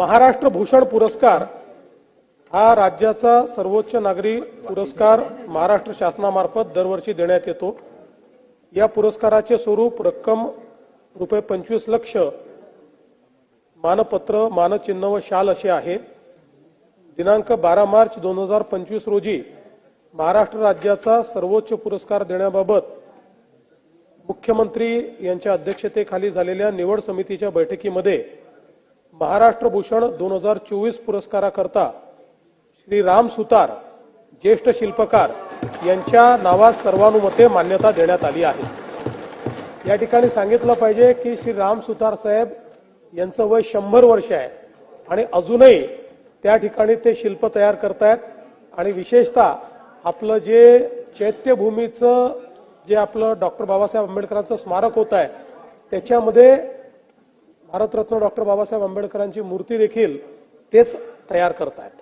महाराष्ट्र भूषण पुरस्कार हा राज्याचा सर्वोच्च नागरी पुरस्कार महाराष्ट्र शासनामार्फत दरवर्षी देण्यात येतो। या पुरस्काराचे स्वरूप रक्कम रुपये 25 लाख, मानपत्र, मानचिन्ह व शाल असे आहे। दिनांक 12 मार्च 2025 रोजी महाराष्ट्र राज्याचा सर्वोच्च पुरस्कार देण्याबाबत मुख्यमंत्री यांच्या अध्यक्षतेखाली झालेल्या निवड समितीच्या बैठकीमध्ये महाराष्ट्र भूषण 2024 पुरस्काराकरता श्री राम सुतार ज्येष्ठ शिल्पकार यांच्या नावास सर्वानुमते मान्यता देण्यात आली आहे। या ठिकाणी सांगितलं पाहिजे की श्री राम सुतार साहेब यांचं वय 100 वर्ष आहे आणि अजूनही त्या ठिकाणी ते शिल्प तयार करतायत आणि विशेषतः आपलं जे चैत्यभूमीचं जे आपलं डॉक्टर बाबासाहेब आंबेडकरांचं स्मारक होत आहे त्याच्यामध्ये भारतरत्न डॉक्टर बाबासाहेब आंबेडकरांची मूर्ती देखील तेच तयार करतायत।